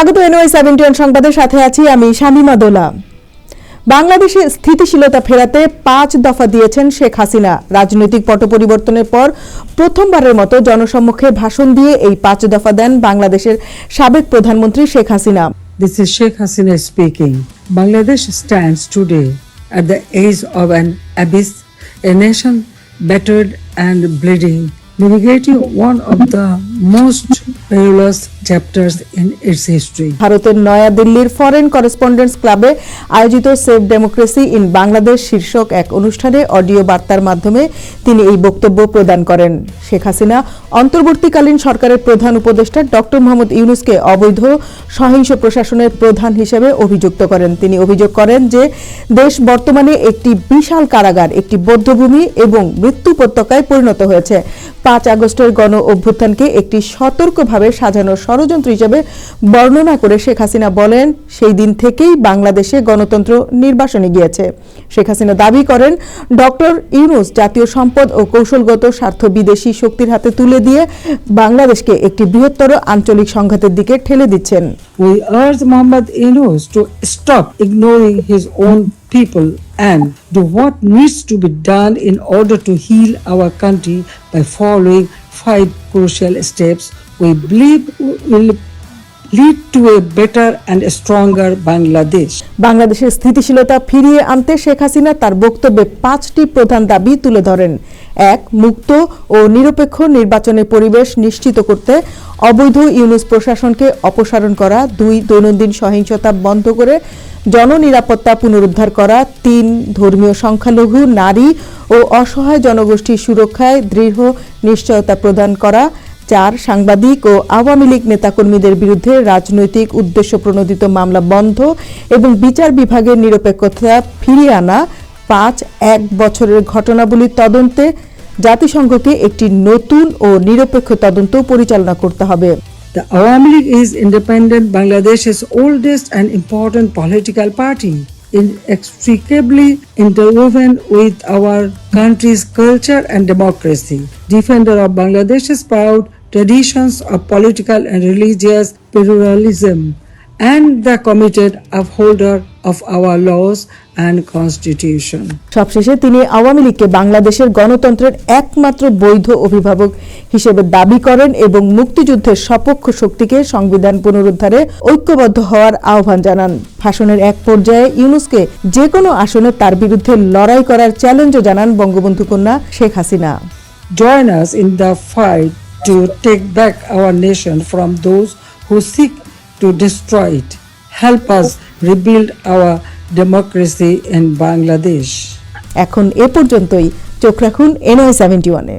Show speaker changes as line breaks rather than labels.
স্বাগত NY71 সংবাদের সাথে আছি আমি শামিমা দোলা। বাংলাদেশে স্থিতিশীলতা ফেরাতে 5 দফা দিয়েছেন শেখ হাসিনা। রাজনৈতিক পট পরিবর্তনের পর প্রথমবারের মতো জনসম্মুখে ভাষণ দিয়ে এই 5 দফা দেন বাংলাদেশের সাবেক প্রধানমন্ত্রী Sheikh Hasina.
This is Sheikh Hasina speaking. Bangladesh stands today at the edge of an abyss, a nation battered and bleeding, navigating one of the most perilous chapters in its history.
ভারতের নয়াদিল্লির ফরেন করেসপন্ডেন্টস ক্লাবে আয়োজিত save democracy in Bangladesh শীর্ষক এক অনুষ্ঠানে audio বার্তার মাধ্যমে তিনি এই বক্তব্য প্রদান করেন। শেখ হাসিনা অন্তর্বর্তীকালীন সরকারের প্রধান উপদেষ্টা ডক্টর মোহাম্মদ ইউনূসকে অবৈধ সহিংস প্রশাসনের প্রধান হিসেবে অভিযুক্ত করেন। তিনি অভিযোগ করেন যে দেশ বর্তমানে একটি বিশাল কারাগার, একটি বধ্যভূমি এবং মৃত্যু উপত্যকায় পরিণত হয়েছে। 5 আগস্টের গণ অভ্যুত্থানকে একটি সতর্কভাবে সাজানো ষড়যন্ত্র হিসেবে বর্ণনা করে শেখ হাসিনা বলেন, সেই দিন থেকেই বাংলাদেশে গণতন্ত্র নির্বাসনে গিয়েছে। শেখ হাসিনা দাবি করেন, ডক্টর ইউনূস জাতীয় সম্পদ ও কৌশলগত স্বার্থ বিদেশি শক্তির হাতে তুলে দিয়ে বাংলাদেশকে একটি বৃহত্তর আঞ্চলিক সংঘাতের দিকে ঠেলে দিচ্ছেন।
We urge Mohammad Yunus to stop ignoring his own people and do what needs to be done in order to heal our country by following 5 crucial steps we believe will lead to a better and stronger Bangladesh.
বাংলাদেশের স্থিতিশীলতা ফিরিয়ে আনতে শেখ হাসিনা তার বক্তব্যে 5টি প্রধান দাবি তুলে ধরেন। 1. মুক্ত ও নিরপেক্ষ নির্বাচনের পরিবেশ নিশ্চিত করতে অবৈধ ইউনূস প্রশাসনকে অপসারণ করা। 2. দৈনন্দিন সহিংসতা বন্ধ করে জননিরাপত্তা পুনরুদ্ধার করা। 3. ধর্মীয় সংখ্যালঘু, নারী ও অসহায় জনগোষ্ঠীর সুরক্ষায় দৃঢ় নিশ্চয়তা প্রদান করা। 4. সাংবাদিক ও আওয়ামী লীগ নেতাকর্মীদের বিরুদ্ধে রাজনৈতিক উদ্দেশ্য প্রণোদিত মামলা বন্ধ এবং বিচার বিভাগের নিরপেক্ষতা ফিরিয়ে আনা। 5. 1 বছরের ঘটনাবলীর তদন্তে জাতিসংঘকে একটি নতুন ও নিরপেক্ষ তদন্ত পরিচালনা করতে হবে।
The Awami League is independent Bangladesh's oldest and important political party, inextricably interwoven with our country's culture and democracy, defender of Bangladesh's proud traditions of political and religious pluralism, and the committed upholder of our laws and constitution.
সবশেষে তিনি আওয়ামী লীগকে বাংলাদেশের গণতন্ত্রের একমাত্র বৈধ অভিভাবক হিসেবে দাবি করেন এবং মুক্তিযুদ্ধের সপক্ষ শক্তিকে সংবিধান পুনরুদ্ধারে ঐক্যবদ্ধ হওয়ার আহ্বান জানান। ভাষণের এক পর্যায়ে ইউনূসকে যে কোনো আসনে তার বিরুদ্ধে লড়াই করার চ্যালেঞ্জও জানান বঙ্গবন্ধু কন্যা Sheikh Hasina.
Join us in the fight to take back our nation from those who seek to destroy it. Help us rebuild our democracy in Bangladesh.
এখন এ পর্যন্তই। চোখ রাখুন NY71-এ।